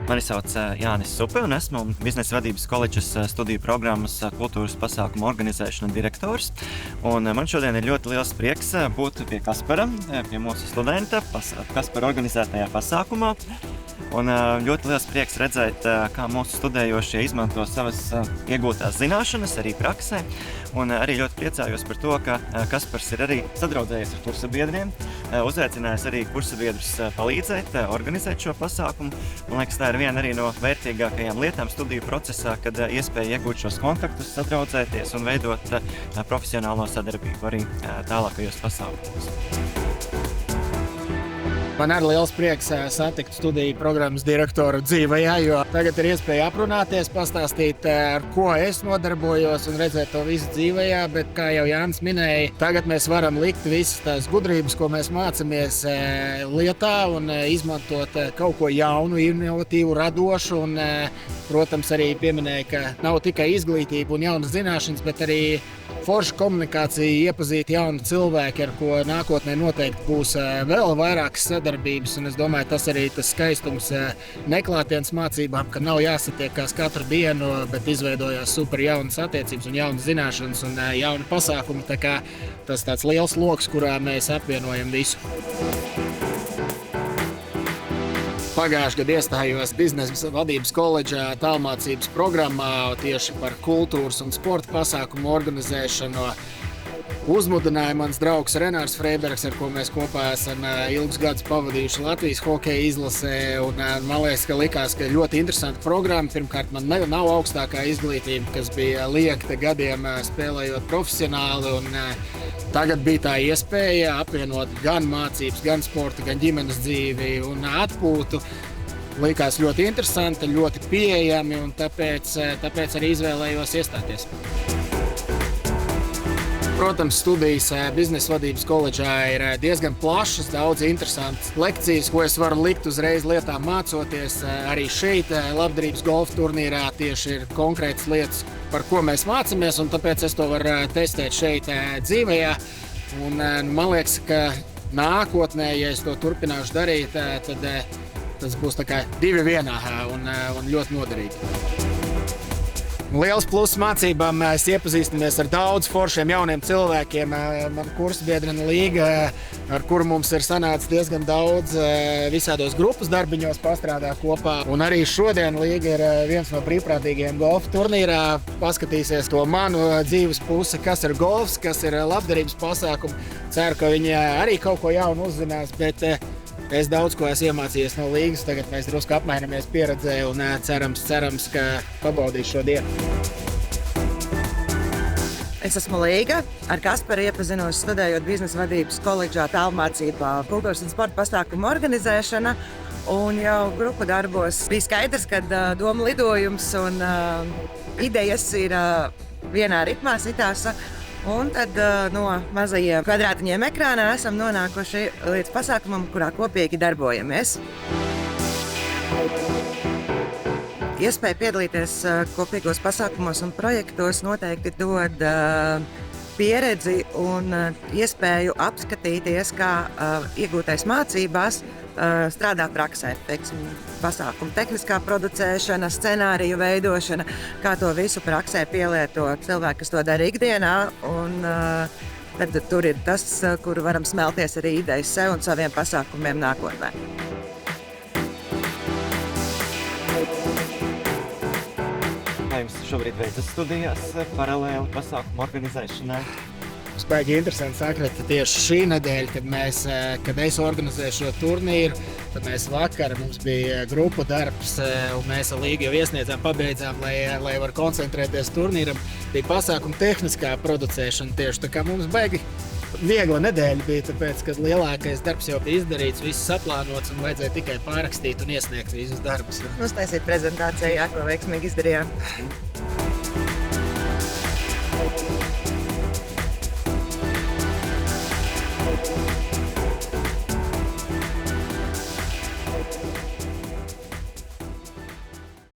Mani sauc Jānis Supe un esmu Biznesa vadības koledžas studiju programmas kultūras pasākumu organizēšana direktors. Un man šodien ir ļoti liels prieks būt pie Kaspara, pie mūsu studenta, Kaspara organizētajā pasākumā. Un ļoti liels prieks redzēt, kā mūsu studējošie izmanto savas iegūtās zināšanas arī praksē. Un arī ļoti priecājos par to, ka Kaspars ir arī sadraudzējies ar kursabiedriem, uzaicinājis arī kursabiedrus palīdzēt, organizēt šo pasākumu. Man liekas, tā ir viena arī no vērtīgākajām lietām studiju procesā, kad iespēja iegūt šos kontaktus, sadraudzēties un veidot profesionālo sadarbību arī tālākajos pasākumos. Man arī liels prieks satikt studiju programmas direktoru dzīvajā, jo tagad ir iespēja aprunāties, pastāstīt, ar ko es nodarbojos un redzēt to visu dzīvajā, bet, kā jau Jānis minēja, tagad mēs varam likt visas tās gudrības, ko mēs mācāmies lietā un izmantot kaut ko jaunu, inovatīvu, radošu un, protams, arī pieminēja, ka nav tikai izglītība un jaunas zināšanas, bet arī forša komunikācija, iepazīt jaunu cilvēku, ar ko nākotnē noteikti būs vēl vairākas sadarbības. Un es domāju, tas arī tas skaistums neklātienes mācībām, ka nav jāsatiekās katru dienu, bet izveidojās super jaunas attiecības un jaunas zināšanas un jauni pasākumi. Tā kā tas tāds liels loks, kurā mēs apvienojam visu. Pagājušajā gadā iestājos Biznesa vadības koledžā tālmācības programmā tieši par kultūras un sporta pasākumu organizēšanu. Uzmudināja mans draugs Renārs Freibergs, ar ko mēs kopā esam ilgus gadus pavadījuši Latvijas hokeja izlasē. Un, man liekas, ka likās, ka ļoti interesanta programma. Pirmkārt, man nav augstākā izglītība, kas bija liekta gadiem spēlējot profesionāli. Un, tagad bija tā iespēja apvienot gan mācības, gan sporta, gan ģimenes dzīvi un atpūtu. Likās ļoti interesanti, ļoti pieejami, un tāpēc arī izvēlējos iestāties. Protams, studijas Biznesa vadības koledžā ir diezgan plašas, daudz interesantas lekcijas, ko es varu likt uzreiz lietā mācoties. Arī šeit labdarības golfa turnīrā tieši ir konkrētas lietas, par ko mēs mācāmies, un tāpēc es to varu testēt šeit dzīvajā. Un man liekas, ka nākotnē, ja es to turpināšu darīt, tad tas būs tā kā 2 vienā un ļoti noderīgi. Liels pluss mācībām, mēs iepazīstamies ar daudz foršiem jauniem cilvēkiem. Man kursbiedrene Līga, ar kuru mums ir sanācis diezgan daudz visādos grupas darbiņos pastrādā kopā. Un arī šodien Līga ir viens no brīvprātīgajiem golfa turnīrā. Paskatīsies to manu dzīves pusi, kas ir golfs, kas ir labdarības pasākumi. Ceru, ka viņi arī kaut ko jaunu uzzinās, bet es daudz ko esmu iemācījies no Līgas, tagad mēs drusku apmainamies pieredzē un cerams, ka pabaudīšu šo dienu. Es esmu Līga, ar Kasparu iepazinos studējot Biznesa vadības koledžā tālmācībā kultūras un sporta pasākumu organizēšana. Un jau grupu darbos bija skaidrs, ka doma lidojums un idejas ir vienā ritmā sitās. Un tad no mazajiem kvadrātiņiem ekrānā esam nonākuši līdz pasākumam, kurā kopīgi darbojamies. Iespēja piedalīties kopīgos pasākumos un projektos noteikti dod pieredzi un iespēju apskatīties, kā iegūtais mācībās strādā praksē, teiksim, pasākumu tehniskā producēšana, scenāriju veidošana, kā to visu praksē pielieto cilvēki, kas to dara ikdienā. Un tad tur ir tas, kur varam smelties arī idejas sev un saviem pasākumiem nākotnē. Kā jums šobrīd veicas studijās paralēli pasākumu organizēšanai? Baigi interesanti sakot, ka tieši šī nedēļa, kad es organizēju šo turnīru, tad vakar mums bija grupu darbs, un mēs ar Līgu jau iesniedzām, pabeidzām, lai var koncentrēties turnīram. Bija pasākuma tehniskā producēšana tieši, tā kā mums baigi viegla nedēļa bija, tāpēc, ka lielākais darbs jau bija izdarīts, viss saplānots un vajadzēja tikai pārrakstīt un iesniegt visus darbus. Uztaisīt prezentāciju, ko veiksmīgi izdarījām.